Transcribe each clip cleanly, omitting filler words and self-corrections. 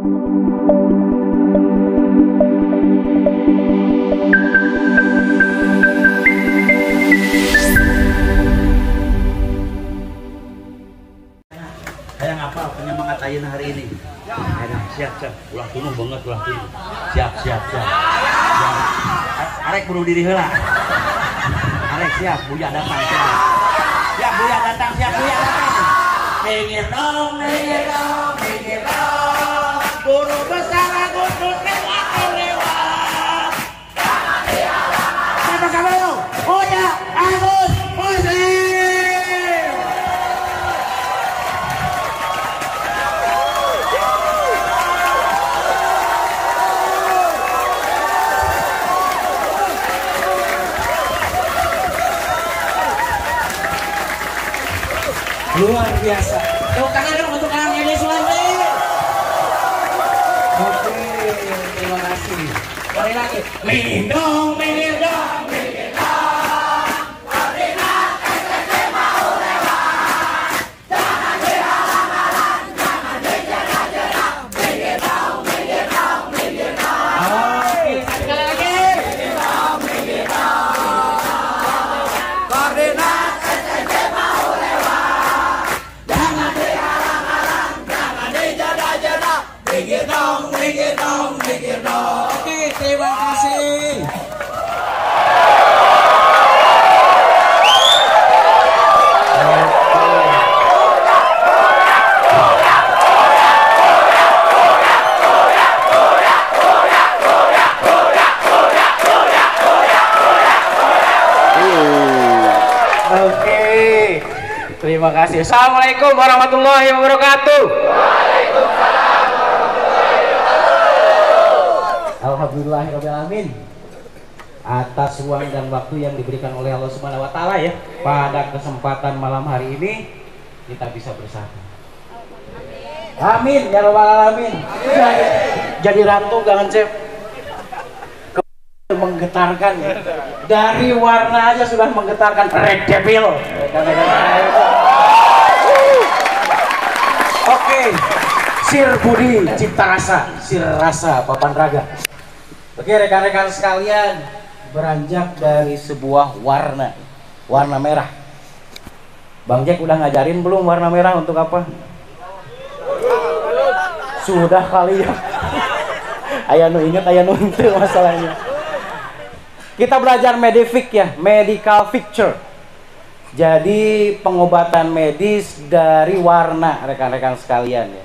Hayang apa penyemangat ayeuna hari ini? Siap. Ulah tunu banget ulah tunu. Siap. Arek bunuh diri heula. Arek siap, Buya datang siap. Siap Buya datang. Minggir dong. Guru besar Agustus lewat. Siapa kamu? Buya Agus Muslim. Luar biasa. Tepuk tangan dong untuk Kang Edi Suwandi. Oke, terima kasih. Mari lagi. Minggir dong. Koordinat STC mau lewat. Jangan dihalang-halang, jangan dijerat-jerat. Minggir dong. Oke, sekali lagi. Minggir dong. Koordinat STC mau lewat. Minggir dong. Oke, terima kasih. Oke, terima kasih. Assalamualaikum warahmatullahi wabarakatuh. Alhamdulillahirrahmanirrahim. Atas ruang dan waktu yang diberikan oleh Allah Subhanahu wa Ta'ala ya, pada kesempatan malam hari ini kita bisa bersama. Amin ya rabbal alamin. Jadi ratu jangan cep menggetarkan ya. Dari warna aja sudah menggetarkan. Red Devil. Oke. Sir Budi Cipta Rasa, Sir Rasa Papan Raga. Oke rekan-rekan sekalian, beranjak dari sebuah warna merah. Bang Jack udah ngajarin belum warna merah untuk apa? Sudah kali ya. Aya nu inget, aya nu henteu masalahnya. Kita belajar Medific ya, medical picture. Jadi pengobatan medis dari warna rekan-rekan sekalian ya.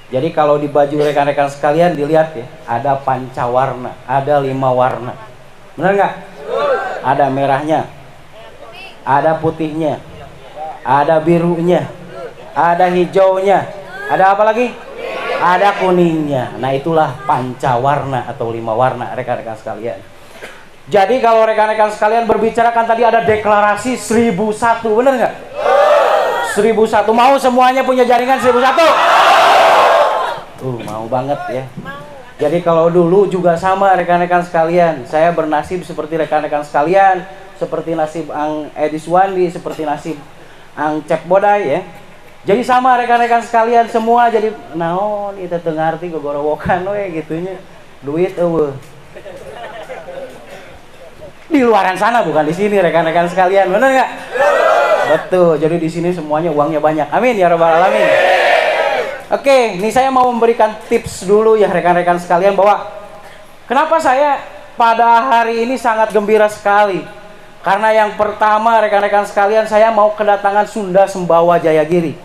Jadi kalau di baju rekan-rekan sekalian dilihat ya, ada pancawarna, ada 5 warna. Benar nggak? Ada merahnya, ada putihnya, ada birunya, ada hijaunya, ada apa lagi? Ada kuningnya. Nah itulah pancawarna atau 5 warna rekan-rekan sekalian. Jadi kalau rekan-rekan sekalian berbicara kan tadi ada deklarasi 1001, benar nggak? 1001, mau semuanya punya jaringan 1001? Mau banget ya. Jadi kalau dulu juga sama rekan-rekan sekalian, saya bernasib seperti rekan-rekan sekalian, seperti nasib Ang Edi Suwandi, seperti nasib Ang Cep Bodai ya. Jadi sama rekan-rekan sekalian semua jadi naon itu teu ngarti gogorowokan we gitunya. Duit eueuh. Di luaran sana bukan di sini rekan-rekan sekalian, benar nggak? Betul. Jadi di sini semuanya uangnya banyak. Amin ya rabbal alamin. Oke, ini saya mau memberikan tips dulu ya rekan-rekan sekalian bahwa kenapa saya pada hari ini sangat gembira sekali. Karena yang pertama rekan-rekan sekalian, saya mau kedatangan Sunda Sembawa Jayagiri.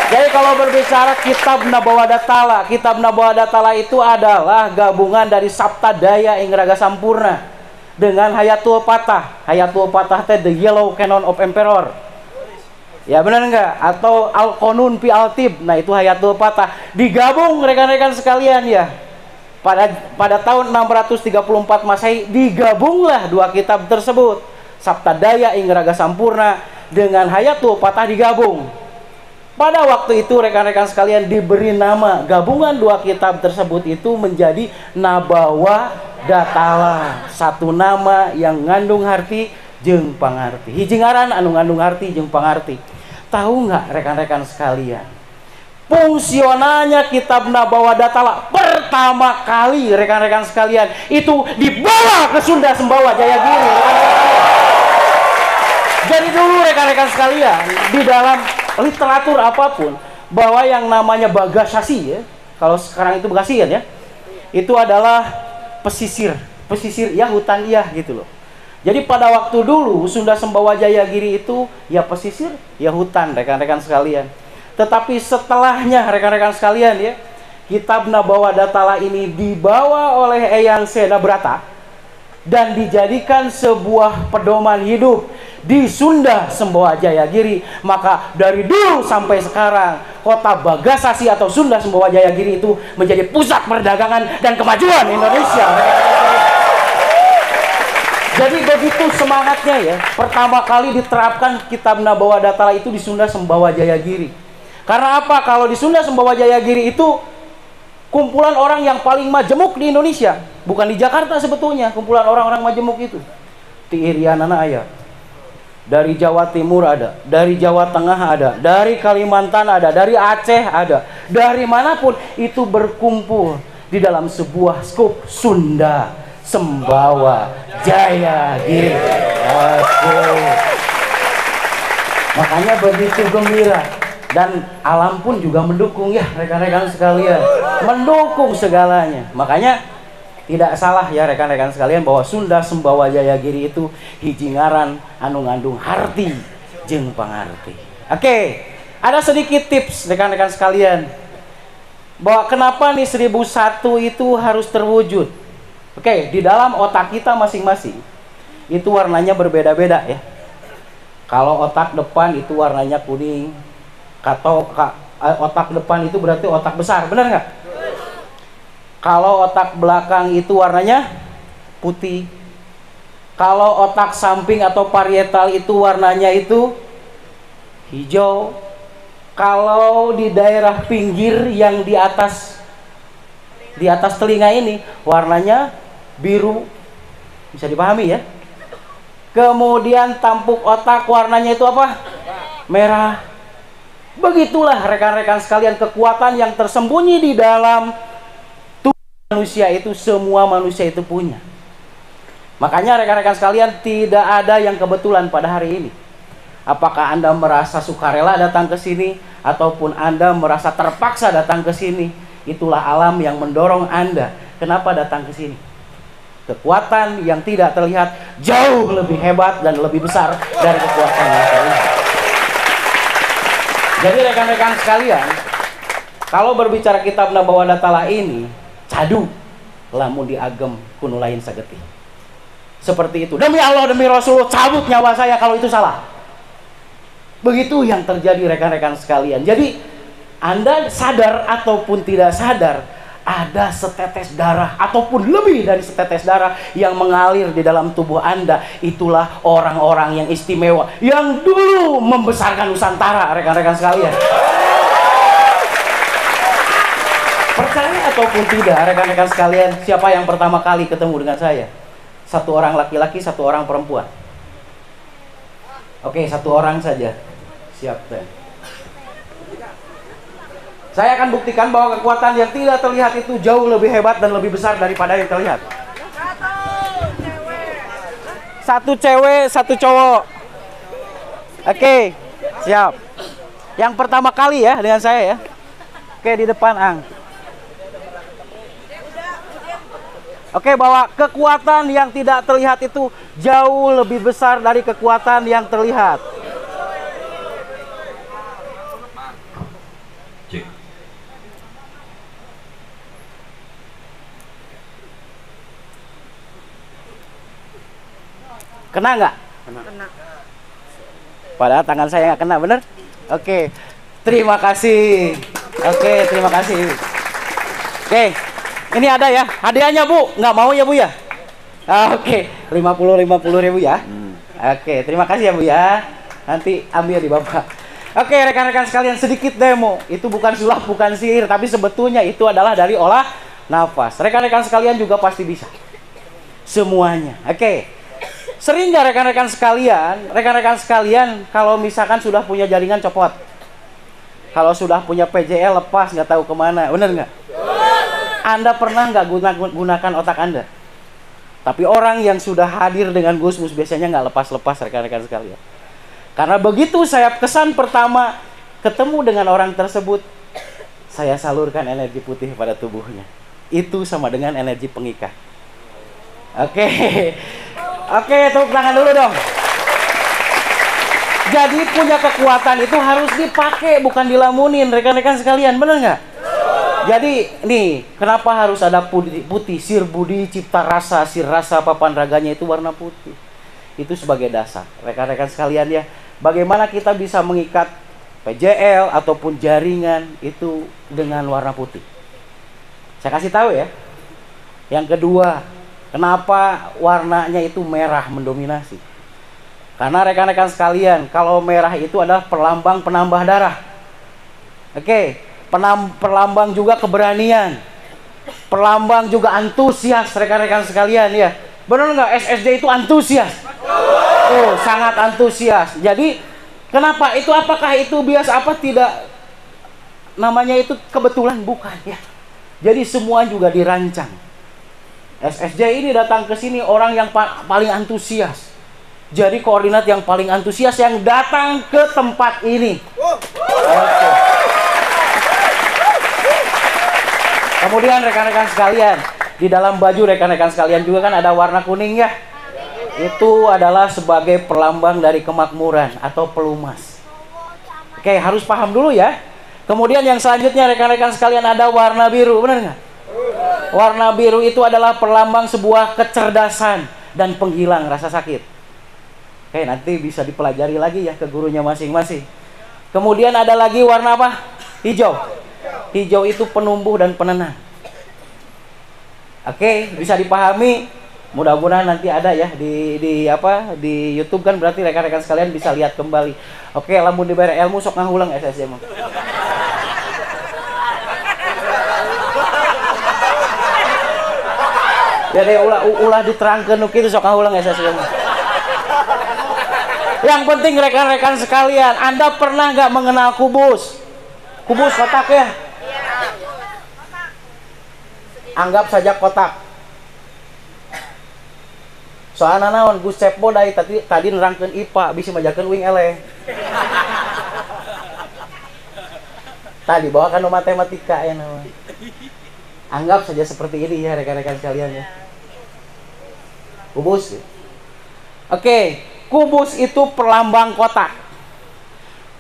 Jadi kalau berbicara Kitab Nabawadatala, Kitab Nabawadatala itu adalah gabungan dari Sapta Daya Ingraga Sampurna dengan Hayatul Patah. Hayatul Patah itu The Yellow Canon of Emperor. Ya benar enggak? Atau Al-Qanun Fi Al-Tib. Nah itu Hayatul Patah. Digabung rekan-rekan sekalian ya. Pada tahun 634 Masehi digabunglah 2 kitab tersebut. Sapta Daya Ingraga Sampurna dengan Hayatul Patah digabung. Pada waktu itu rekan-rekan sekalian diberi nama, gabungan 2 kitab tersebut itu menjadi Nabawadatala. Satu nama yang ngandung arti jeung pangarti. Hiji ngaran anu ngandung arti jeung pangarti. Tahu nggak rekan-rekan sekalian, fungsionalnya kitab Nabawa Datala pertama kali rekan-rekan sekalian itu dibawa ke Sunda Sembawa Jayagiri. Jadi dulu rekan-rekan sekalian di dalam literatur apapun bahwa yang namanya Bagasasi ya, kalau sekarang itu Bekasian ya, itu adalah pesisir ya, hutan iya gitu loh. Jadi pada waktu dulu Sunda Sembawa Jayagiri itu ya pesisir ya hutan rekan-rekan sekalian. Tetapi setelahnya rekan-rekan sekalian ya, kitab Nabawa Datala ini dibawa oleh Eyang Senabrata dan dijadikan sebuah pedoman hidup di Sunda Sembawa Jayagiri. Maka dari dulu sampai sekarang kota Bagasasi atau Sunda Sembawa Jayagiri itu menjadi pusat perdagangan dan kemajuan Indonesia. Jadi begitu semangatnya ya, pertama kali diterapkan kitab Nabawa Datala itu di Sunda Sembawa Jayagiri. Karena apa? Kalau di Sunda Sembawa Jayagiri itu kumpulan orang yang paling majemuk di Indonesia. Bukan di Jakarta sebetulnya kumpulan orang-orang majemuk itu. Di Irianana ada, dari Jawa Timur ada, dari Jawa Tengah ada, dari Kalimantan ada, dari Aceh ada, dari manapun itu berkumpul di dalam sebuah skup Sunda Sembawa Jayagiri. Makanya begitu gembira. Dan alam pun juga mendukung ya rekan-rekan sekalian, mendukung segalanya. Makanya tidak salah ya rekan-rekan sekalian bahwa Sunda Sembawa Jayagiri itu hiji ngaran anu ngandung harti jeung pangarti. Oke, ada sedikit tips rekan-rekan sekalian bahwa kenapa nih 1001 itu harus terwujud. Oke, di dalam otak kita masing-masing itu warnanya berbeda-beda ya. Kalau otak depan itu warnanya kuning, atau otak depan itu berarti otak besar, benar nggak? Kalau otak belakang itu warnanya putih. Kalau otak samping atau parietal itu warnanya itu hijau. Kalau di daerah pinggir yang di atas telinga ini warnanya biru. Bisa dipahami ya? Kemudian tampuk otak warnanya itu apa? Merah. Begitulah rekan-rekan sekalian kekuatan yang tersembunyi di dalam tubuh manusia itu semua manusia itu punya. Makanya rekan-rekan sekalian tidak ada yang kebetulan pada hari ini. Apakah Anda merasa sukarela datang ke sini ataupun Anda merasa terpaksa datang ke sini, itulah alam yang mendorong Anda. Kenapa datang ke sini? Kekuatan yang tidak terlihat jauh lebih hebat dan lebih besar dari kekuatan yang terlihat. Jadi rekan-rekan sekalian, kalau berbicara kitab Nabawa Datala ini, cadu lamun diagem kuno lain sageti. Seperti itu. Demi Allah, demi Rasul, cabut nyawa saya kalau itu salah. Begitu yang terjadi rekan-rekan sekalian. Jadi Anda sadar ataupun tidak sadar, ada setetes darah ataupun lebih dari setetes darah yang mengalir di dalam tubuh Anda. Itulah orang-orang yang istimewa yang dulu membesarkan Nusantara rekan-rekan sekalian. Percaya ataupun tidak rekan-rekan sekalian, siapa yang pertama kali ketemu dengan saya? Satu orang laki-laki, satu orang perempuan. Oke, satu orang saja. Siap deh. Saya akan buktikan bahwa kekuatan yang tidak terlihat itu jauh lebih hebat dan lebih besar daripada yang terlihat. Satu cewek, satu cowok. Oke, siap. Yang pertama kali ya dengan saya ya. Oke, di depan Ang. Oke, bahwa kekuatan yang tidak terlihat itu jauh lebih besar dari kekuatan yang terlihat. Kena nggak? Kena. Padahal tangan saya nggak kena, bener? Oke, terima kasih. Oke, terima kasih. Oke, ini ada ya hadiahnya Bu. Nggak mau ya Bu ya? Oke, 50 ribu ya. Oke, terima kasih ya Bu ya. Nanti ambil di Bapak. Oke, rekan-rekan sekalian, sedikit demo. Itu bukan sulap, bukan sihir, tapi sebetulnya itu adalah dari olah nafas. Rekan-rekan sekalian juga pasti bisa. Semuanya. Oke. Sering nggak rekan-rekan sekalian kalau misalkan sudah punya jaringan copot, Kalau sudah punya PJL lepas nggak tahu kemana, bener nggak? Anda pernah nggak gunakan otak Anda? Tapi orang yang sudah hadir dengan Gusmus biasanya nggak lepas-lepas rekan-rekan sekalian. Karena begitu saya kesan pertama ketemu dengan orang tersebut, saya salurkan energi putih pada tubuhnya. Itu sama dengan energi pengikat. Oke, tepuk tangan dulu dong. Jadi punya kekuatan itu harus dipakai, bukan dilamunin, rekan-rekan sekalian, benar nggak? Jadi nih, kenapa harus ada putih? Sir budi cipta rasa, sir rasa papan raganya itu warna putih. Itu sebagai dasar, rekan-rekan sekalian ya. Bagaimana kita bisa mengikat PJL ataupun jaringan itu dengan warna putih? Saya kasih tahu ya. Yang kedua, kenapa warnanya itu merah mendominasi? Karena rekan-rekan sekalian, kalau merah itu adalah perlambang penambah darah. Oke, perlambang juga keberanian. Perlambang juga antusias rekan-rekan sekalian ya. Benar nggak SSD itu antusias? Oh, sangat antusias. Jadi, kenapa itu? Apakah itu biasa apa tidak? Namanya itu kebetulan bukan ya. Jadi semua juga dirancang. SSJ ini datang ke sini orang yang paling antusias. Jadi koordinat yang paling antusias yang datang ke tempat ini. Oke. Kemudian rekan-rekan sekalian, di dalam baju rekan-rekan sekalian juga kan ada warna kuning ya. Itu adalah sebagai perlambang dari kemakmuran atau pelumas. Oke, harus paham dulu ya. Kemudian yang selanjutnya rekan-rekan sekalian ada warna biru, benar nggak? Warna biru itu adalah perlambang sebuah kecerdasan dan penghilang rasa sakit. Oke, nanti bisa dipelajari lagi ya ke gurunya masing-masing. Kemudian ada lagi warna apa? Hijau. Hijau itu penumbuh dan penenang. Oke, bisa dipahami. Mudah-mudahan nanti ada ya di YouTube kan, berarti rekan-rekan sekalian bisa lihat kembali. Oke, lamun dibere ilmu sok ngahulang SSM. Jadi ulah diterangkeun nu kitu sok ngahulang SSM. Yang penting rekan-rekan sekalian, Anda pernah nggak mengenal kubus? Kubus kotak ya? Anggap saja kotak. Soalnya naon Gus Cepbo dari tadi nerangkeun IPA bisa majakeun wing ele. Tadi bawakan matematika ya nama. Anggap saja seperti ini ya rekan-rekan sekalian ya. Kubus. Oke. Kubus itu perlambang kotak.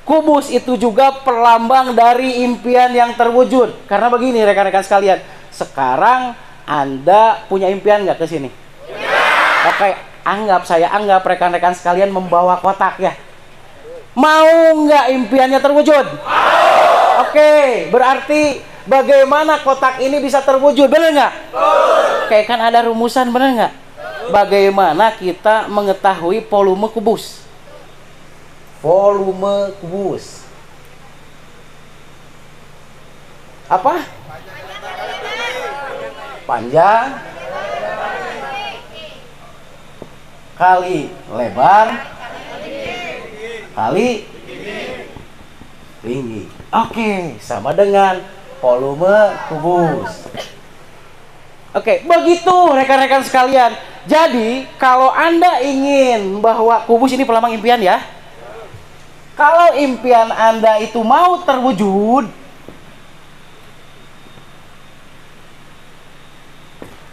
Kubus itu juga perlambang dari impian yang terwujud. Karena begini rekan-rekan sekalian, sekarang Anda punya impian nggak ke sini? Ya. Oke, saya anggap rekan-rekan sekalian membawa kotak ya. Mau nggak impiannya terwujud? Oke, berarti bagaimana kotak ini bisa terwujud? Benar nggak? Kayak kan ada rumusan, benar nggak? Bagaimana kita mengetahui volume kubus? Volume kubus. Apa? Panjang kali lebar kali tinggi. Oke, sama dengan volume kubus. Oke, begitu rekan-rekan sekalian. Jadi, kalau Anda ingin bahwa kubus ini pelambang impian ya. Kalau impian Anda itu mau terwujud,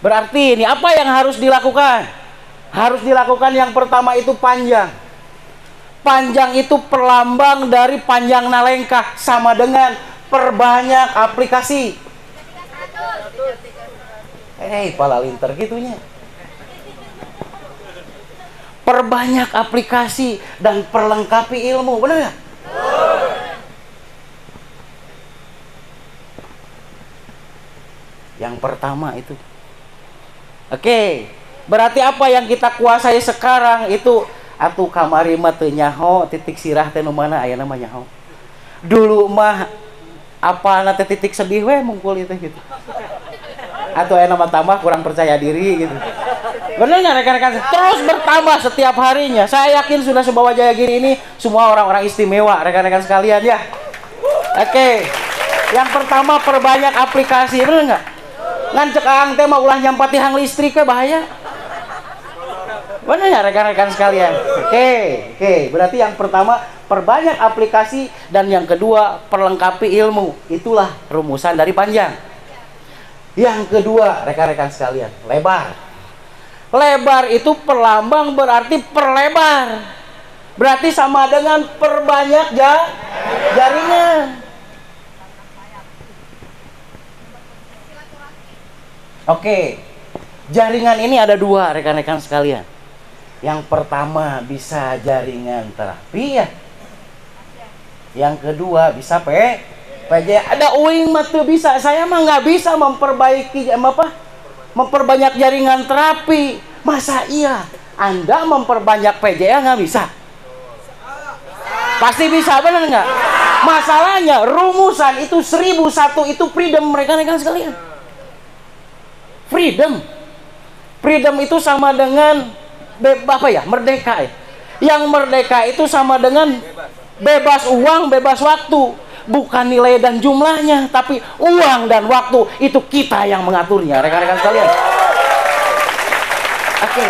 berarti ini apa yang harus dilakukan? Harus dilakukan yang pertama itu panjang. Panjang itu perlambang dari panjang nalengkah, sama dengan perbanyak aplikasi. Pala linter gitunya. Perbanyak aplikasi dan perlengkapi ilmu, benar nggak? Yang pertama itu. Oke, berarti apa yang kita kuasai sekarang itu atuh kamari mah teu nyaho, titik sirah teh nu mana aya nama nyaho. Dulu mah apa na teh titik sedih we mungkul itu gitu. Atau aya nama tambah kurang percaya diri gitu. Benar nggak rekan-rekan? Terus bertambah setiap harinya. Saya yakin sudah sebawa Jayagiri ini semua orang-orang istimewa rekan-rekan sekalian ya. Oke. Yang pertama perbanyak aplikasi, bener nggak? Ngan cek aang teh mah ulah nyampati hang listrik ke bahaya. Bener ya rekan-rekan sekalian? Oke. Berarti yang pertama perbanyak aplikasi dan yang kedua perlengkapi ilmu. Itulah rumusan dari panjang. Yang kedua rekan-rekan sekalian, lebar. Lebar itu perlambang berarti perlebar. Berarti sama dengan perbanyak jaringan. Oke. Jaringan ini ada dua rekan-rekan sekalian. Yang pertama bisa jaringan terapi ya. Yang kedua bisa PJ. Ada uing mah tuh bisa. Saya mah nggak bisa memperbanyak jaringan terapi. Masa iya? Anda memperbanyak PJ nggak bisa? Pasti bisa, benar nggak? Masalahnya rumusan itu 1001 itu freedom rekan-rekan sekalian. Freedom itu sama dengan merdeka ya. Yang merdeka itu sama dengan bebas uang, bebas waktu. Bukan nilai dan jumlahnya, tapi uang dan waktu itu kita yang mengaturnya, rekan-rekan sekalian. Oke.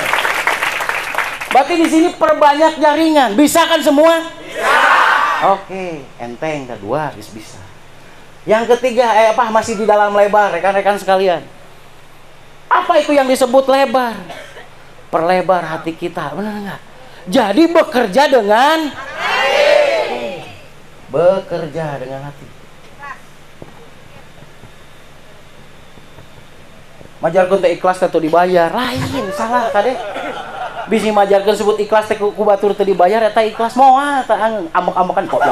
Berarti di sini perbanyak jaringan. Bisa kan semua? Bisa. Oke, enteng kedua bisa. Yang ketiga masih di dalam lebar, rekan-rekan sekalian. Apa itu yang disebut lebar? Perlebar hati kita, benar nggak? Jadi bekerja dengan hati. Bekerja dengan hati. Majarkeun teh ikhlas teh dibayar, lain salah kade. Bisi majarkeun sebut ikhlas teh ku batur teu dibayar eta ikhlas moal teh ambek-ambekan kok.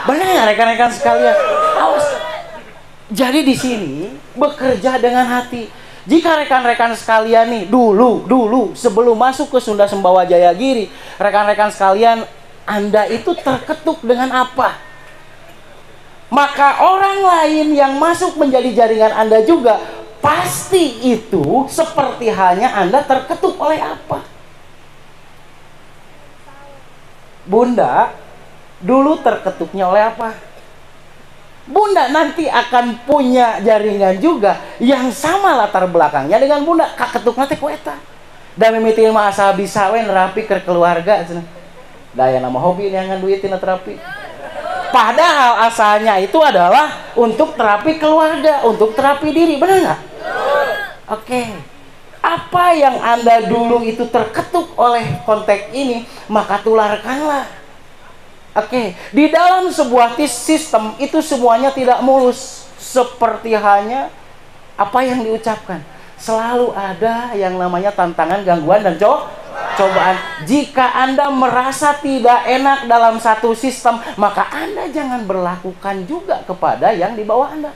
Benar rekan-rekan sekalian. Awas. Jadi di sini bekerja dengan hati. Jika rekan-rekan sekalian nih dulu sebelum masuk ke Sunda Sembawa Jayagiri, rekan-rekan sekalian Anda itu terketuk dengan apa? Maka orang lain yang masuk menjadi jaringan Anda juga pasti itu seperti halnya Anda terketuk oleh apa? Bunda dulu terketuknya oleh apa? Bunda nanti akan punya jaringan juga yang sama latar belakangnya dengan Bunda. Kaketuk nanti ku eta. Da mimitil mah asa bisa we nerapi ke keluarga cenah. Daya nama hobi neangan duitin terapi. Padahal asalnya itu adalah untuk terapi keluarga, untuk terapi diri, benar nggak? Oke. Apa yang Anda dulu itu terketuk oleh konteks ini, maka tularkanlah. Oke, di dalam sebuah sistem itu semuanya tidak mulus. Seperti hanya apa yang diucapkan. Selalu ada yang namanya tantangan, gangguan, dan cobaan. Jika Anda merasa tidak enak dalam satu sistem, maka Anda jangan berlakukan juga kepada yang di bawah Anda.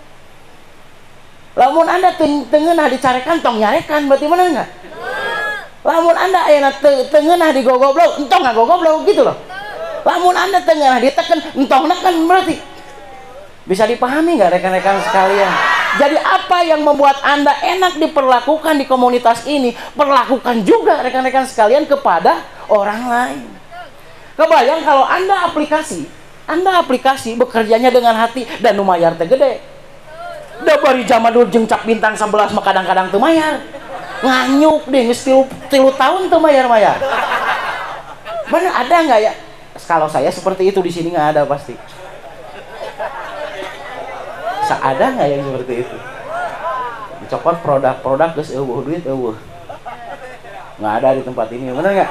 Lamun Anda tengenah dicarekan, tong nyarekan, berarti benar nggak? Lamun Anda tengenah digogoblok, entong nggak gogoblok, gitu loh. Lamun Anda tengah ditekan, entong neken berarti. Bisa dipahami nggak rekan-rekan sekalian? Jadi apa yang membuat Anda enak diperlakukan di komunitas ini, perlakukan juga rekan-rekan sekalian kepada orang lain. Kebayang kalau Anda aplikasi bekerjanya dengan hati dan numayar teh gede. Da bari jamadul jeung cap bintang 11 mah kadang-kadang teu mayar. Nganyuk deh geus 3 tahun teu mayar-mayar. Bener ada nggak ya? Kalau saya seperti itu di sini nggak ada pasti. Ada nggak yang seperti itu? Dicopot produk terus duit nggak ada di tempat ini, benar nggak?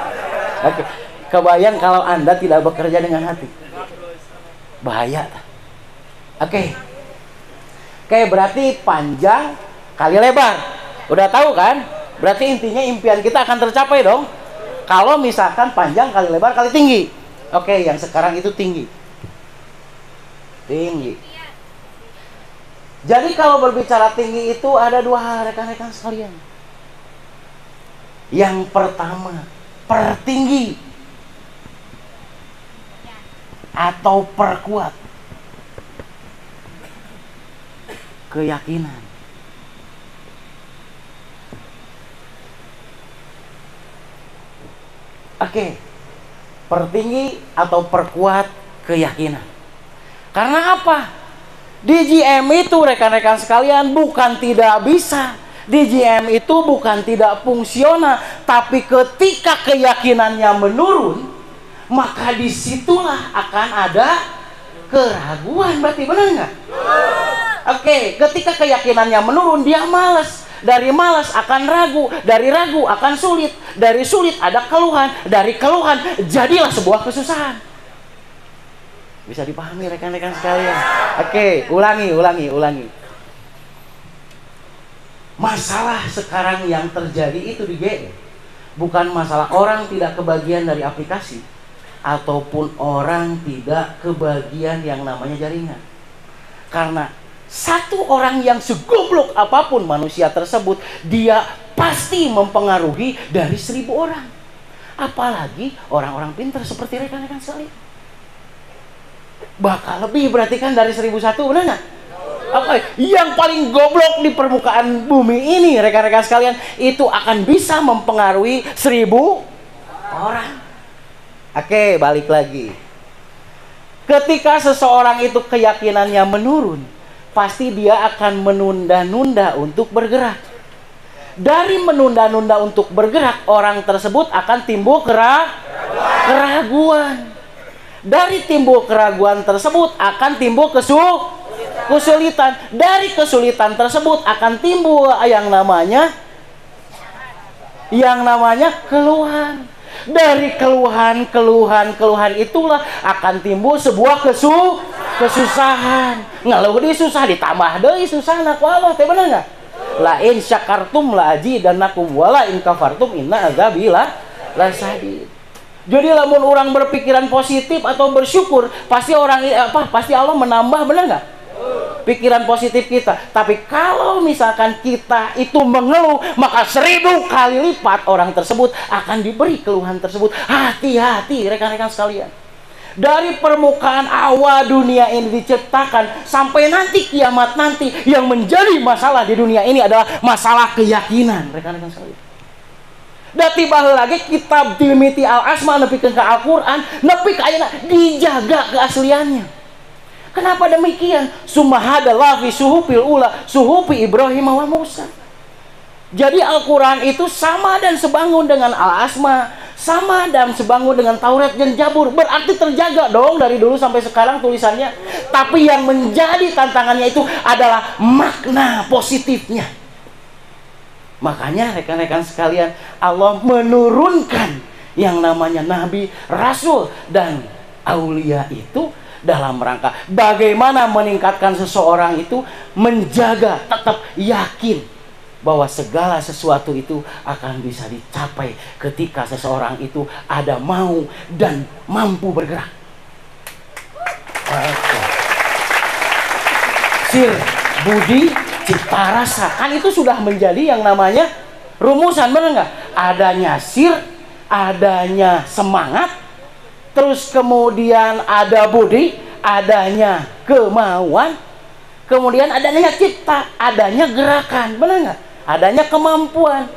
Oke. Kebayang kalau Anda tidak bekerja dengan hati, bahaya. Oke, berarti panjang kali lebar. Udah tahu kan? Berarti intinya impian kita akan tercapai dong. Kalau misalkan panjang kali lebar kali tinggi. Oke, yang sekarang itu tinggi. Jadi kalau berbicara tinggi itu ada dua hal rekan-rekan sekalian. Yang pertama, pertinggi atau perkuat keyakinan. Oke, pertinggi atau perkuat keyakinan. Karena apa? DGM itu rekan-rekan sekalian bukan tidak bisa. DGM itu bukan tidak fungsional, tapi ketika keyakinannya menurun, maka disitulah akan ada keraguan. Berarti benar nggak? Oke, ketika keyakinannya menurun, dia malas. Dari malas akan ragu, dari ragu akan sulit, dari sulit ada keluhan, dari keluhan jadilah sebuah kesusahan. Bisa dipahami rekan-rekan sekalian? Oke, ulangi. Masalah sekarang yang terjadi itu di GE bukan masalah orang tidak kebagian dari aplikasi ataupun orang tidak kebagian yang namanya jaringan. Karena satu orang yang segoblok apapun manusia tersebut, dia pasti mempengaruhi dari 1000 orang. Apalagi orang-orang pintar seperti rekan-rekan sekalian. Bakal lebih berarti kan dari 1001, benar nggak? Oke, yang paling goblok di permukaan bumi ini rekan-rekan sekalian, itu akan bisa mempengaruhi 1000 orang. Oke, balik lagi. Ketika seseorang itu keyakinannya menurun, pasti dia akan menunda-nunda untuk bergerak. Dari menunda-nunda untuk bergerak, orang tersebut akan timbul keraguan. Dari timbul keraguan tersebut akan timbul kesulitan. Dari kesulitan tersebut akan timbul yang namanya keluhan. Dari keluhan itulah akan timbul sebuah kesusahan. Ngeluh di susah ditambah deui susah na ku Allah, teh bener enggak? La in syakartum la azidannakum wa la in kafartum inna adzabi lasadid. Jadi lamun orang berpikiran positif atau bersyukur, pasti Allah menambah, bener enggak? Pikiran positif kita. Tapi kalau misalkan kita itu mengeluh, maka 1000 kali lipat orang tersebut akan diberi keluhan tersebut. Hati-hati rekan-rekan sekalian. Dari permukaan awal dunia ini diciptakan sampai nanti kiamat nanti, yang menjadi masalah di dunia ini adalah masalah keyakinan rekan-rekan sekalian. Dan tiba lagi kitab Tilmiti Al-Asma nepi ke Al-Quran, nepi ke ayat dijaga keasliannya. Kenapa demikian? Sumahadalah fi suhufil ula, suhufi Ibrahim wa Musa. Jadi Al-Quran itu sama dan sebangun dengan Al-Asma, sama dan sebangun dengan Taurat dan Zabur. Berarti terjaga dong dari dulu sampai sekarang tulisannya. Tapi yang menjadi tantangannya itu adalah makna positifnya. Makanya rekan-rekan sekalian, Allah menurunkan yang namanya Nabi, Rasul, dan Aulia itu dalam rangka bagaimana meningkatkan seseorang itu menjaga tetap yakin bahwa segala sesuatu itu akan bisa dicapai ketika seseorang itu ada mau dan mampu bergerak. Sir, budi, cipta, rasa, kan itu sudah menjadi yang namanya rumusan, benar nggak? Adanya sir, adanya semangat, terus kemudian ada budi, adanya kemauan, kemudian adanya cipta, adanya gerakan, benar nggak? Adanya kemampuan.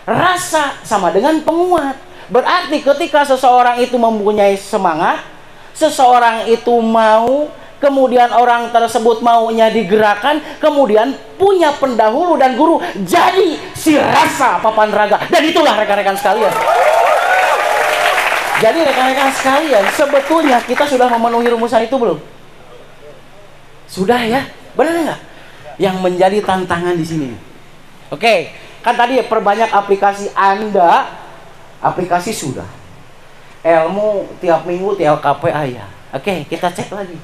Rasa sama dengan penguat. Berarti ketika seseorang itu mempunyai semangat, seseorang itu mau, kemudian orang tersebut maunya digerakkan, kemudian punya pendahulu dan guru, jadi si rasa papan raga. Dan itulah rekan-rekan sekalian. Jadi rekan-rekan sekalian, sebetulnya kita sudah memenuhi rumusan itu belum? Sudah ya? Benar nggak? Yang menjadi tantangan di sini. Oke, kan tadi perbanyak aplikasi Anda, aplikasi sudah. Ilmu tiap minggu tiap LKP ayah. Oke, kita cek lagi.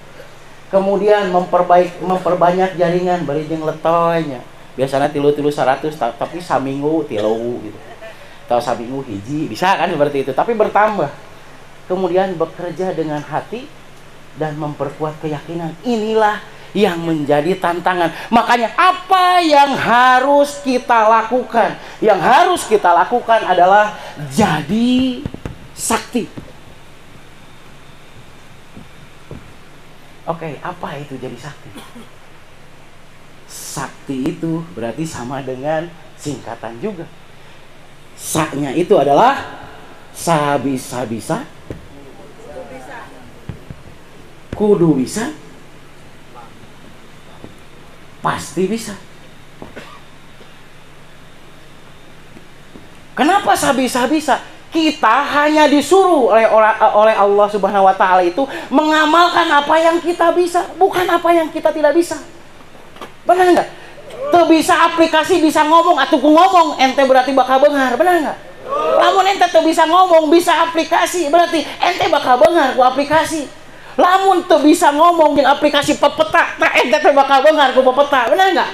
Kemudian memperbanyak jaringan, bari jeung letoynya. Biasanya 300 tapi saminggu 3 gitu. Atau saminggu hiji, bisa kan seperti itu, tapi bertambah. Kemudian bekerja dengan hati dan memperkuat keyakinan. Inilah yang menjadi tantangan. Makanya apa yang harus kita lakukan? Yang harus kita lakukan adalah jadi sakti. Oke, apa itu jadi sakti? Sakti itu berarti sama dengan singkatan juga. Saknya itu adalah sabisa-bisa, kudu bisa, Pasti bisa. Kenapa bisa? Kita hanya disuruh oleh Allah Subhanahu wa taala itu mengamalkan apa yang kita bisa, bukan apa yang kita tidak bisa. Benar enggak? Tuh bisa aplikasi, bisa ngomong, atuh ku ngomong ente berarti bakal beunghar, benar enggak? Lamun ente tuh bisa ngomong, bisa aplikasi, berarti ente bakal beunghar ku aplikasi. Lamun tuh bisa ngomong jeung aplikasi pepeta, ente tuh bakal beunghar ku pepeta, benar enggak?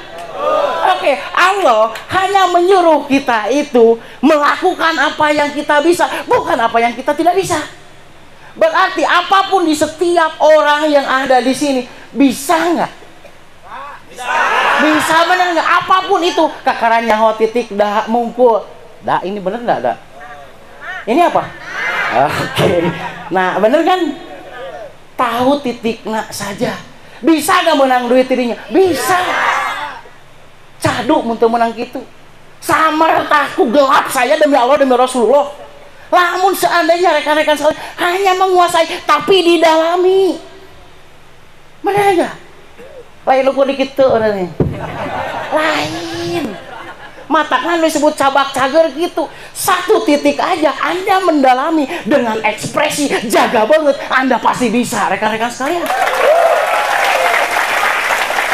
Oke, Allah hanya menyuruh kita itu melakukan apa yang kita bisa, bukan apa yang kita tidak bisa. Berarti apapun di setiap orang yang ada di sini bisa nggak? Bisa bener nggak? Apapun itu, kakarannya ho titik dah mungkul. Dah ini bener nggak dah? Ini apa? Oke, nah bener kan? Tahu titik nak saja. Bisa nggak menang duit dirinya? Bisa. Cadu untuk menang gitu. Samar taku gelap saya demi Allah demi Rasulullah. Lamun seandainya rekan-rekan sekalian hanya menguasai tapi didalami. Mana aja? Lain lu dikit tuh orangnya. Lain. Matakan disebut cabak cager gitu. Satu titik aja Anda mendalami dengan ekspresi jaga banget, Anda pasti bisa rekan-rekan sekalian.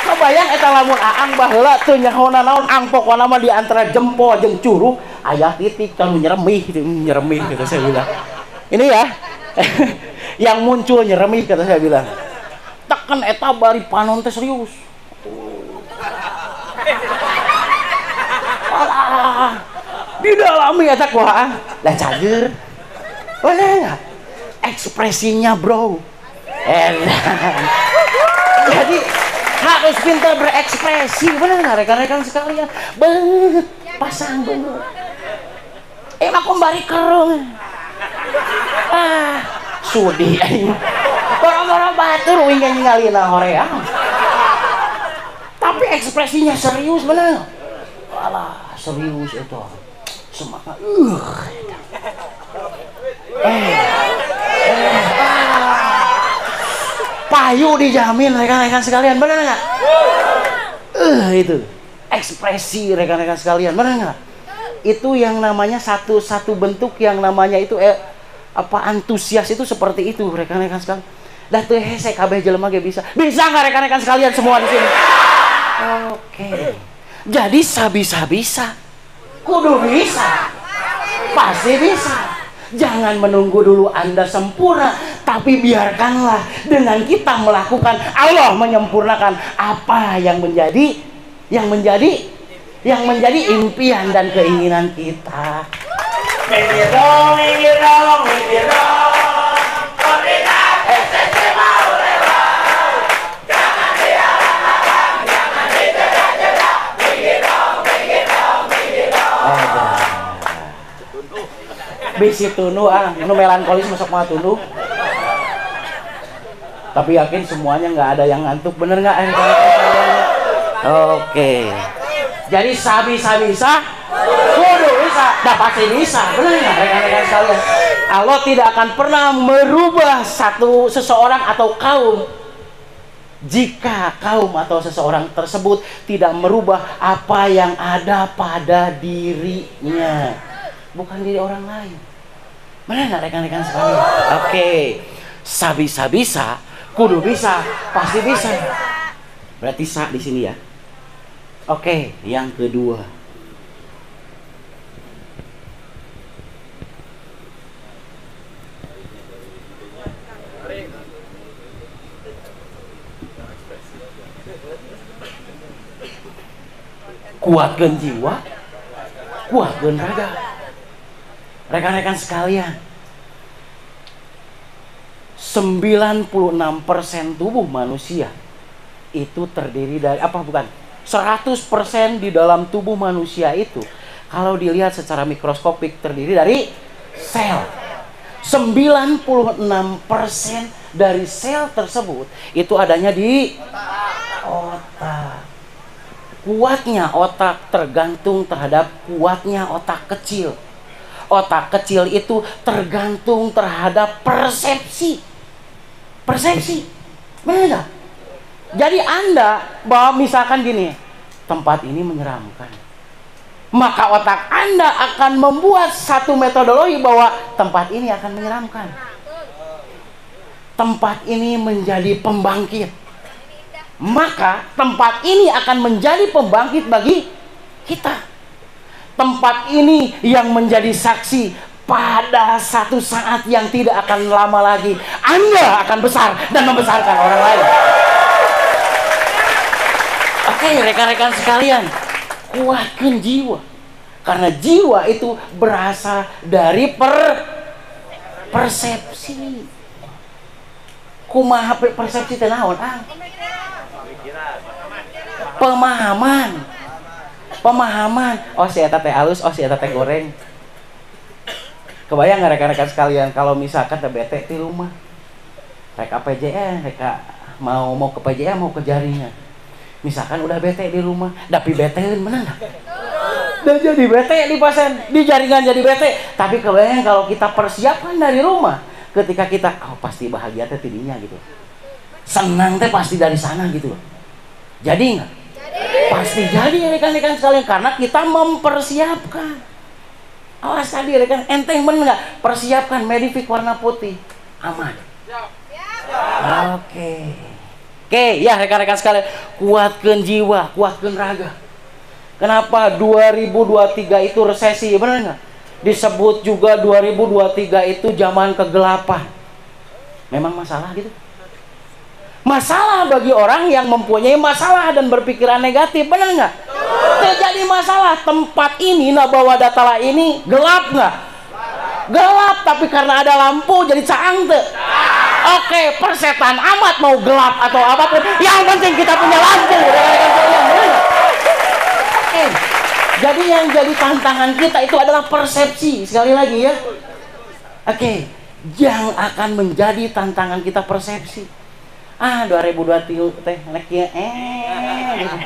Kebayang eta lamun aang baheula teu nyahona naon angpokna mah di antara jempol jeung curug aya titik can nyeremih kata saya bilang. Ini ya. Yang muncul nyeremih kata saya bilang. Tekan eta bari panon teh serius. Alah. Didalami eta ku aang. Lah cager. Boleh enggak? Ekspresinya, bro. Jadi harus pintar berekspresi, benar nggak rekan-rekan sekalian? Banget, pasang banget. Emang kembali kerung. Sudi aing. Boro-boro batur wingin ngalina horeang. Tapi ekspresinya serius, benar. Alah, serius itu. Semangat. Payu dijamin rekan-rekan sekalian, benar nggak? Itu ekspresi rekan-rekan sekalian, benar nggak? Itu yang namanya satu bentuk yang namanya itu antusias itu seperti itu rekan-rekan sekalian. Dah tuh hese kabeh jelema ge bisa nggak rekan-rekan sekalian semua di sini? Oke. Jadi bisa, kudu bisa, pasti bisa. Jangan menunggu dulu Anda sempurna, tapi biarkanlah dengan kita melakukan, Allah menyempurnakan apa yang menjadi impian dan keinginan kita. Minggir dong. mau lewat. Jangan dihalang-halang, jangan dijeda-jeda. Minggir dong. Bisi tunu nu melankolis masuk mah tunu. Tapi yakin semuanya nggak ada yang ngantuk, bener nggak? Oke. Jadi bisa, kudu bisa, dah pasti bisa, bener nggak rekan-rekan sekalian? Allah tidak akan pernah merubah seseorang atau kaum jika kaum atau seseorang tersebut tidak merubah apa yang ada pada dirinya, bukan diri orang lain. Mana nggak rekan-rekan sekalian? Oke, bisa, kudu bisa, pasti bisa. Berarti di sini ya. Oke, yang kedua. Kuatkan jiwa, kuatkan raga. Rekan-rekan sekalian, 96% tubuh manusia itu terdiri dari 100% di dalam tubuh manusia itu kalau dilihat secara mikroskopik terdiri dari sel. 96% dari sel tersebut itu adanya di otak. Kuatnya otak tergantung terhadap kuatnya otak kecil. Otak kecil itu tergantung terhadap persepsi. Benar nggak? Jadi Anda bahwa misalkan gini, tempat ini menyeramkan, maka otak Anda akan membuat satu metodologi bahwa tempat ini akan menyeramkan. Tempat ini menjadi pembangkit. Maka tempat ini akan menjadi pembangkit bagi kita. Tempat ini yang menjadi saksi pada satu saat yang tidak akan lama lagi Anda akan besar dan membesarkan orang lain. Oke, rekan-rekan sekalian, kuatkan jiwa. Karena jiwa itu berasal dari persepsi. Kumaha persepsi teh naon? Pemahaman. Oh si eta teh halus, oh si eta teh goreng. Kebayang nggak rekan-rekan sekalian kalau misalkan teh bete di rumah, rek PJN, reka mau ke PJN, mau ke jaringan. Misalkan udah bete di rumah, tapi betein mana nggak? Dan jadi bete di pasien, di jaringan jadi bete. Tapi kebayang kalau kita persiapkan dari rumah, ketika kita, oh pasti bahagia teh tidinya gitu, senang teh pasti dari sana gitu. Jadi nggak? Pasti jadi rekan-rekan sekalian karena kita mempersiapkan. Awas tadi rekan, enteng bener nggak? Persiapkan Medifix warna putih, aman. Oke, ya rekan-rekan sekalian, kuatkan jiwa, kuatkan raga. Kenapa 2023 itu resesi? Benar nggak? Disebut juga 2023 itu zaman kegelapan. Memang masalah gitu? Masalah bagi orang yang mempunyai masalah dan berpikiran negatif, benar nggak? Terjadi masalah. Tempat ini, Nabawa Datala ini gelap nggak? Gelap, tapi karena ada lampu jadi caang tuh. Oke, persetan amat mau gelap atau apapun, yang penting kita punya lampu. Oke, jadi yang jadi tantangan kita itu adalah persepsi. Sekali lagi ya. Oke, yang akan menjadi tantangan kita persepsi. 2023 teh nekieu gitu.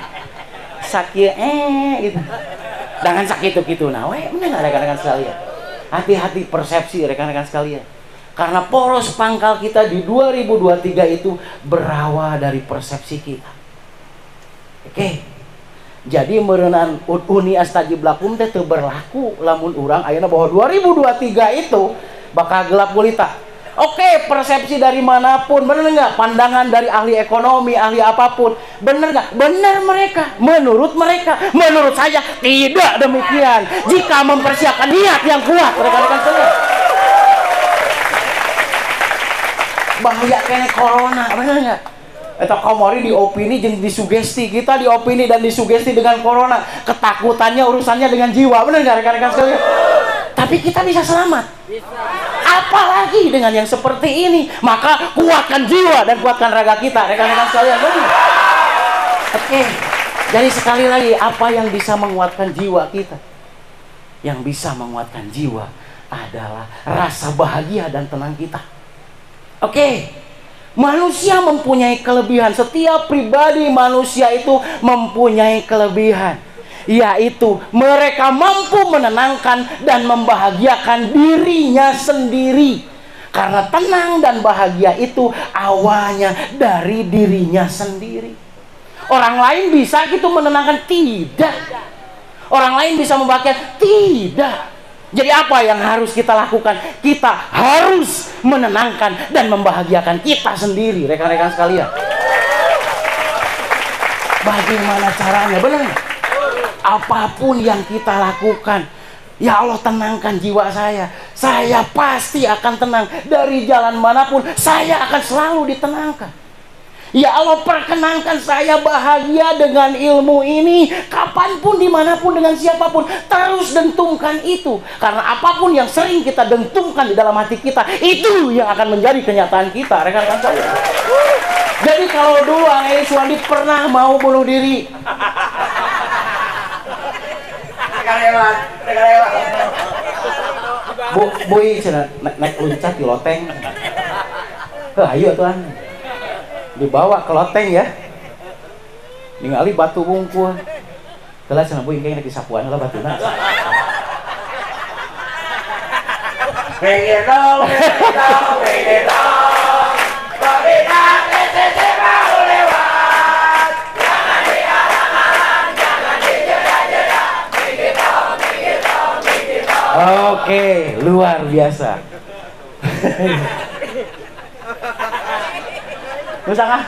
Sakieu gitu. Jangan sakit gitu nah we, bener rekan-rekan sekalian. Hati-hati persepsi rekan-rekan sekalian. Karena poros pangkal kita di 2023 itu berawal dari persepsi kita. Oke. Jadi meureunana uni astajib lakum teh teu berlaku lamun urang ayeuna bahwa 2023 itu bakal gelap gulita. Oke, persepsi dari manapun, benar nggak? Pandangan dari ahli ekonomi, ahli apapun, benar nggak? Benar mereka, menurut saya tidak demikian. Jika mempersiapkan niat yang kuat, rekan-rekan sekalian. Bahaya kene corona, benar nggak? Eta kamari diopini jeung disugesti, kita diopini dan disugesti dengan corona. Ketakutannya urusannya dengan jiwa, benar nggak rekan-rekan sekalian? Tapi kita bisa selamat. Apalagi dengan yang seperti ini, maka kuatkan jiwa dan kuatkan raga kita, rekan-rekan sekalian. Oke, jadi sekali lagi, apa yang bisa menguatkan jiwa kita? Yang bisa menguatkan jiwa adalah rasa bahagia dan tenang kita. Oke, manusia mempunyai kelebihan. Setiap pribadi manusia itu mempunyai kelebihan, yaitu mereka mampu menenangkan dan membahagiakan dirinya sendiri. Karena tenang dan bahagia itu awalnya dari dirinya sendiri. Orang lain bisa gitu menenangkan? Tidak. Orang lain bisa membahagiakan? Tidak. Jadi apa yang harus kita lakukan? Kita harus menenangkan dan membahagiakan kita sendiri, rekan-rekan sekalian. Bagaimana caranya? Benar nggak? Apapun yang kita lakukan, ya Allah tenangkan jiwa saya. Saya pasti akan tenang. Dari jalan manapun, saya akan selalu ditenangkan. Ya Allah perkenankan saya bahagia dengan ilmu ini. Kapanpun, dimanapun, dengan siapapun, terus dentungkan itu. Karena apapun yang sering kita dentungkan di dalam hati kita, itu yang akan menjadi kenyataan kita, rekan-rekan saya. Jadi kalau dulu Angeli Suwandi pernah mau bunuh diri, Boy naik loncat di loteng. Ayo tuan, dibawa ke loteng ya. Ningali batu bungkul. Telah cenah boy kayak naik sapuan lah batuna. Oke, luar biasa. Usah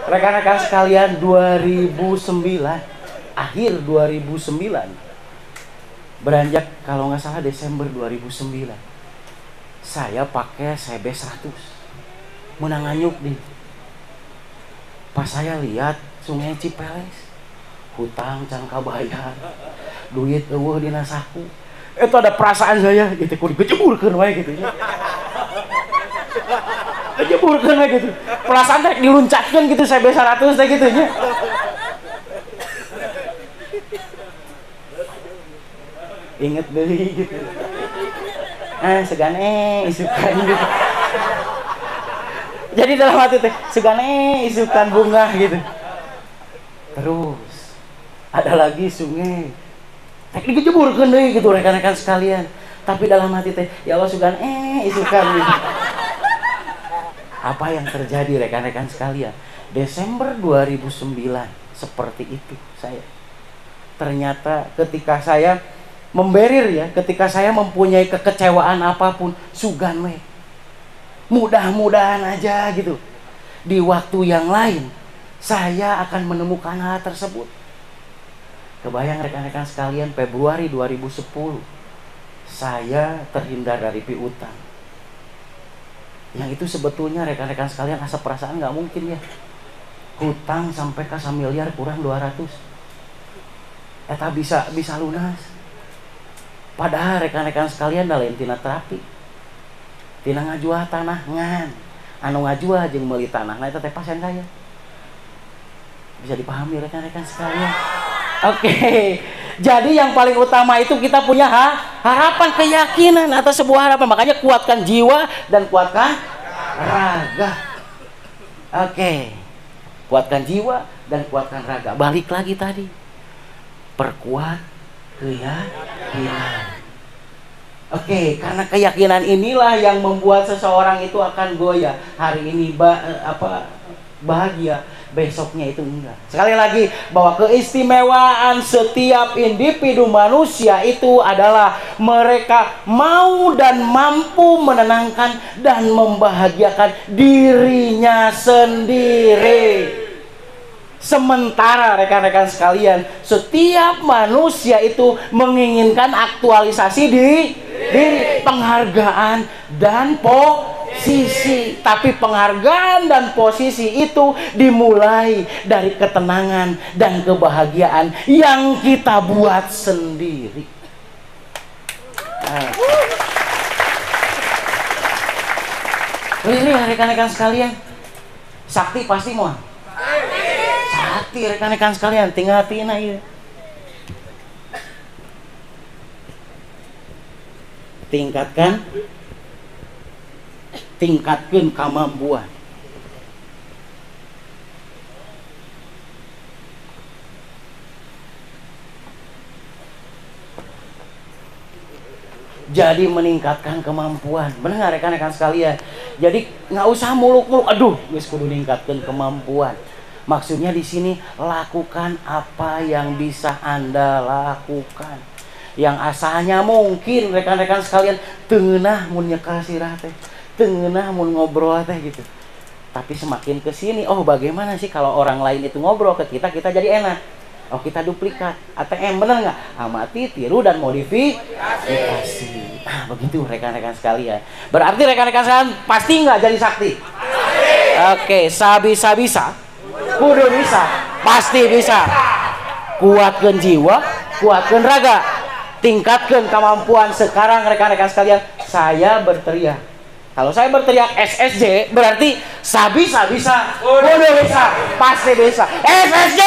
rekan-rekan sekalian, 2009, akhir 2009, beranjak kalau nggak salah Desember 2009, saya pakai CB 100 menanganyuk nih. Pas saya lihat Sungai Cipeles, hutang can kabayar, duit eueuh dina saku, itu ada perasaan saya gitu, kudu digejeburkeun wae gitu ya. Gejeburkeun wae gitu. Perasaan rek diluncatkeun gitu CB 100 teh gitu nya. Inget deui gitu. Segane isukan gitu. Jadi dalam hati teh segane isukan bunga gitu. Terus ada lagi sungai. Rek digejeburkeun deui gitu rekan-rekan sekalian. Tapi dalam hati teh ya Allah sugane isukan gitu. Apa yang terjadi rekan-rekan sekalian? Desember 2009 seperti itu saya. Ternyata ketika saya memberir ya, ketika saya mempunyai kekecewaan apapun, sugan we. Mudah-mudahan aja gitu. Di waktu yang lain saya akan menemukan hal tersebut. Kebayang rekan-rekan sekalian, Februari 2010 saya terhindar dari piutang. Yang itu sebetulnya rekan-rekan sekalian asa perasaan nggak mungkin ya. Hutang sampai ke 1 miliar kurang 200. Eta bisa lunas. Padahal rekan-rekan sekalian lain tina terapi. Tina ngajual tanah ngan. Anu ngajual jeung meuli tanah nah eta teh pasien kaya. Bisa dipahami rekan-rekan sekalian. Oke. Jadi yang paling utama itu kita punya harapan, keyakinan atau sebuah harapan. Makanya kuatkan jiwa dan kuatkan raga. Oke. Kuatkan jiwa dan kuatkan raga. Balik lagi tadi. Perkuat keyakinan. Oke, karena keyakinan inilah yang membuat seseorang itu akan goyah. Hari ini bahagia, besoknya itu enggak. Sekali lagi, bahwa keistimewaan setiap individu manusia itu adalah mereka mau dan mampu menenangkan dan membahagiakan dirinya sendiri. Sementara rekan-rekan sekalian, setiap manusia itu menginginkan aktualisasi diri, penghargaan dan posisi. Tapi penghargaan dan posisi itu dimulai dari ketenangan dan kebahagiaan yang kita buat sendiri. Ini rekan-rekan sekalian, sakti pasti mau. Sakti rekan-rekan sekalian, tinggal tina ieu. Tingkatkan kemampuan. Jadi meningkatkan kemampuan. Benar rekan-rekan sekalian. Jadi nggak usah muluk-muluk. Aduh, geus kudu ningkatkan kemampuan. Maksudnya di sini lakukan apa yang bisa Anda lakukan. Yang asalnya mungkin rekan-rekan sekalian teunah mun nyekal sirah teh, teunah mun ngobrol teh gitu. Tapi semakin ke sini, oh bagaimana sih kalau orang lain itu ngobrol ke kita, kita jadi enak. Oh kita duplikat, ATM bener nggak? Amati, tiru dan modifikasi. Nah begitu rekan-rekan sekalian. Berarti rekan-rekan sekalian pasti nggak jadi sakti? Oke, sabisa-bisa, kudu bisa, pasti bisa. Kuatkan jiwa, kuatkan raga, tingkatkan kemampuan. Sekarang rekan-rekan sekalian, saya berteriak. Kalau saya berteriak SSJ, berarti sabisa-bisa, kudu bisa, pasti bisa. SSJ!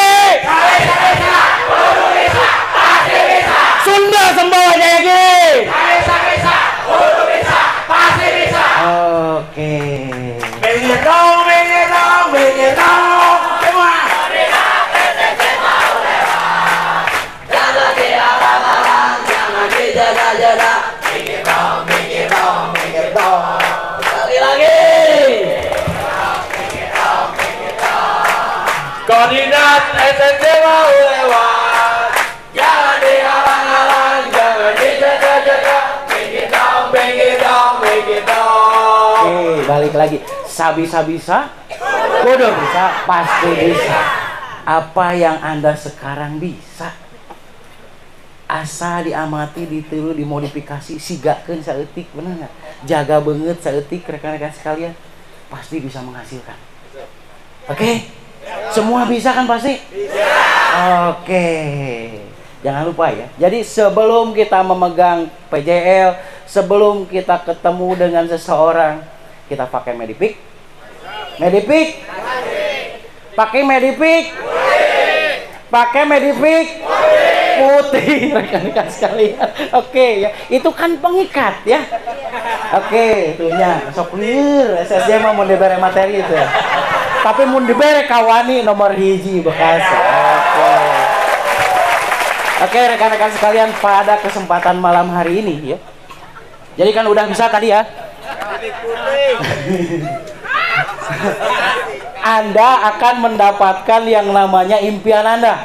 Sabisa-bisa, kudu bisa, pasti bisa. Sunda Sembawa Jayagiri! Sabisa-bisa, kudu bisa, pasti bisa. Oke. Minggir dong, minggir dong, minggir dong. Semua. SSJ mau lewat. Jangan dialang-alang, jangan dijaga-jaga. Minggir dong, minggir dong, minggir dong. Koordinat SSJ mau lewat, jangan dihalang-halang. balik lagi. Bisa, kudu bisa, pasti bisa. Apa yang Anda sekarang bisa, asa diamati, ditiru, dimodifikasi, sigakeun saeutik, bener nggak? Jaga banget saeutik rekan-rekan sekalian, pasti bisa menghasilkan. Oke? Semua bisa kan pasti? Bisa. Oke. Jangan lupa ya. Jadi sebelum kita memegang PJL, sebelum kita ketemu dengan seseorang, kita pakai Medipik. Medipik. Pakai Medipik. Pakai Medipik. Putih, rekan-rekan sekalian. Oke ya. Itu kan pengikat ya. Oke, itunya. Sok clear. SSJ mah mau dibere materi itu ya. Tapi mau dibere kawani nomor hiji bekas. Oke, rekan-rekan sekalian, pada kesempatan malam hari ini ya. Jadi kan udah bisa tadi ya. Anda akan mendapatkan yang namanya impian Anda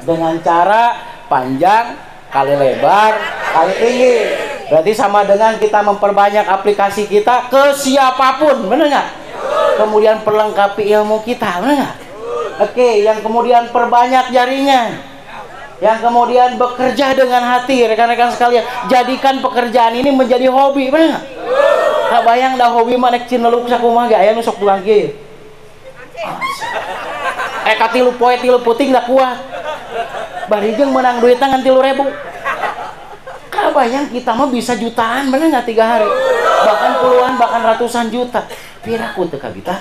dengan cara panjang kali lebar kali tinggi. Berarti sama dengan kita memperbanyak aplikasi kita ke siapapun, benar nggak? Kemudian perlengkapi ilmu kita, benar nggak? Oke, yang kemudian perbanyak jaringan. Yang kemudian bekerja dengan hati, rekan-rekan sekalian. Jadikan pekerjaan ini menjadi hobi, bener nggak? Nah, bayang dah hobi mah nek cineluk sakumaha ge aya nu sok tulang kieu. Katilu poe tilu puting dah kuat. Bari jeung menang duitna ngan 3.000. Kabayang kita mah bisa jutaan, bener nggak 3 hari? Bahkan puluhan, bahkan ratusan juta. Piraku teu kabita.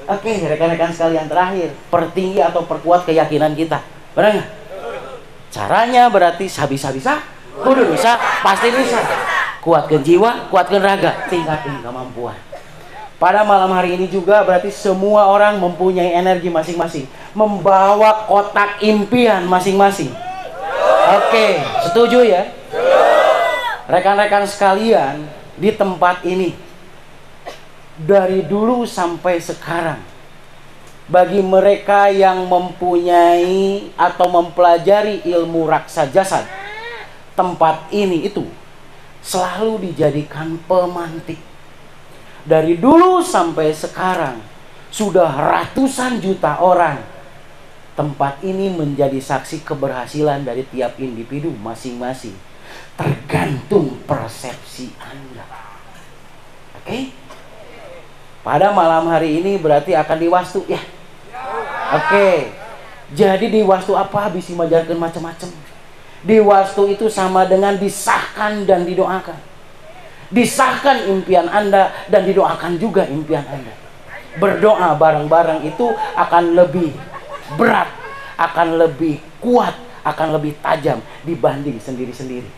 Oke, rekan-rekan sekalian, terakhir, pertinggi atau perkuat keyakinan kita. Bener nggak? Caranya berarti bisa, kudu bisa, pasti bisa. Kuatkan jiwa, kuatkan raga, tingkatin kemampuan. Pada malam hari ini juga berarti semua orang mempunyai energi masing-masing, membawa kotak impian masing-masing. Oke, setuju ya? Rekan-rekan sekalian, di tempat ini dari dulu sampai sekarang, bagi mereka yang mempunyai atau mempelajari ilmu raksa jasad, tempat ini itu selalu dijadikan pemantik. Dari dulu sampai sekarang sudah ratusan juta orang, tempat ini menjadi saksi keberhasilan dari tiap individu masing-masing. Tergantung persepsi Anda. Oke? Pada malam hari ini berarti akan diwastu ya. Oke. Jadi di wastu apa bisa majarkeun macam-macam. Di wastu itu sama dengan disahkan dan didoakan. Disahkan impian Anda dan didoakan juga impian Anda. Berdoa bareng-bareng itu akan lebih berat, akan lebih kuat, akan lebih tajam dibanding sendiri-sendiri.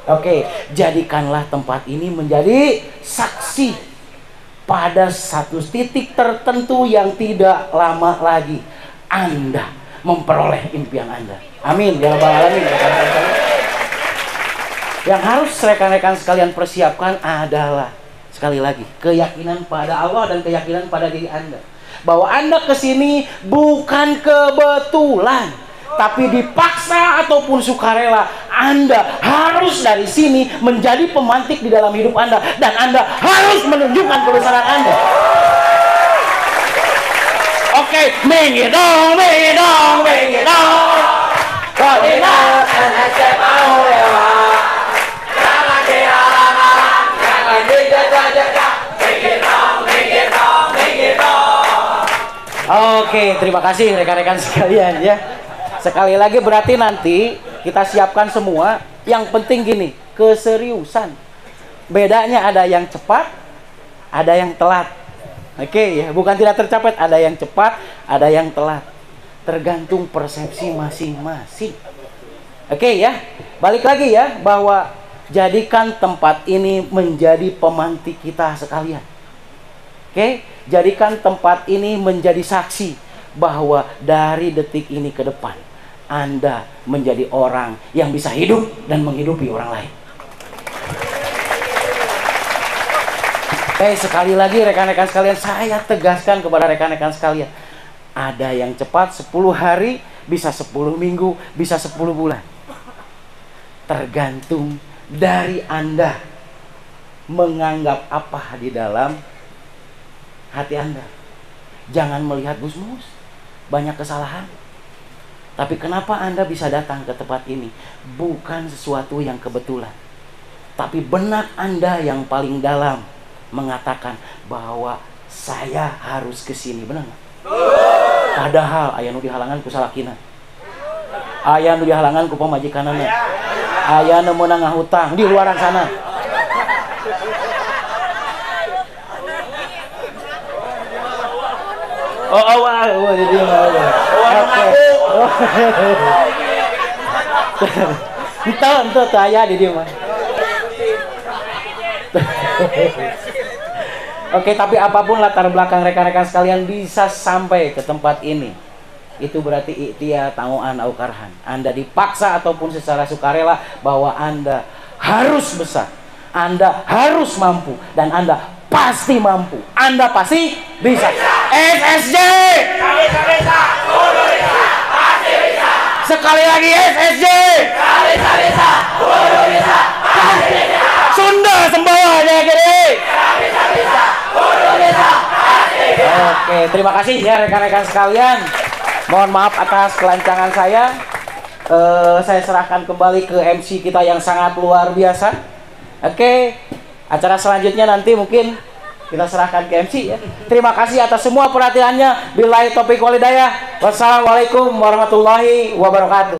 Oke, jadikanlah tempat ini menjadi saksi pada satu titik tertentu yang tidak lama lagi Anda memperoleh impian Anda. Amin ya rabbal alamin. Yang harus rekan-rekan sekalian persiapkan adalah sekali lagi keyakinan pada Allah dan keyakinan pada diri Anda, bahwa Anda kesini bukan kebetulan, tapi dipaksa ataupun sukarela. Anda harus dari sini menjadi pemantik di dalam hidup Anda, dan Anda harus menunjukkan kebesaran Anda. Oke, minggir dong. Kodina anak saya mau lewat. Jangan dihalang-halang, jangan dijajah-jajah. Minggir dong. Oke, terima kasih rekan-rekan sekalian ya. Sekali lagi berarti nanti kita siapkan semua. Yang penting gini, keseriusan. Bedanya ada yang cepat, ada yang telat. Oke ya, bukan tidak tercapai, ada yang cepat, ada yang telat. Tergantung persepsi masing-masing. Oke ya, balik lagi ya, bahwa jadikan tempat ini menjadi pemantik kita sekalian. Oke, jadikan tempat ini menjadi saksi bahwa dari detik ini ke depan Anda menjadi orang yang bisa hidup dan menghidupi orang lain. Sekali lagi rekan-rekan sekalian, saya tegaskan kepada rekan-rekan sekalian, ada yang cepat 10 hari, bisa 10 minggu, bisa 10 bulan. Tergantung dari Anda menganggap apa di dalam hati Anda. Jangan melihat Gus Mus banyak kesalahan. Tapi kenapa Anda bisa datang ke tempat ini? Bukan sesuatu yang kebetulan, tapi benak Anda yang paling dalam mengatakan bahwa saya harus ke sini, benar nggak? Padahal aya nu dihalangan ku salakina, aya nu dihalangan ku pamajikanana, aya nu meunang ngahutang di luaran sana. Jadi ente aya di dia mah. Oke, tapi apapun latar belakang rekan-rekan sekalian bisa sampai ke tempat ini, itu berarti ikhtiar tangguhan au karhan. Anda dipaksa ataupun secara sukarela bahwa Anda harus besar, Anda harus mampu, dan Anda pasti mampu. Anda pasti bisa. SSJ. Bisa. Kudu bisa. Pasti bisa. Sekali lagi SSJ. Bisa. Kudu bisa. Pasti bisa. Sunda Sembawa Jaya Gede. Bisa. Kudu bisa. Pasti bisa. Oke, terima kasih ya rekan-rekan sekalian. Mohon maaf atas kelancangan saya. Saya serahkan kembali ke MC kita yang sangat luar biasa. Oke. Acara selanjutnya nanti mungkin kita serahkan ke MC ya. Terima kasih atas semua perhatiannya. Billahi taufiq wal hidayah. Wassalamualaikum warahmatullahi wabarakatuh.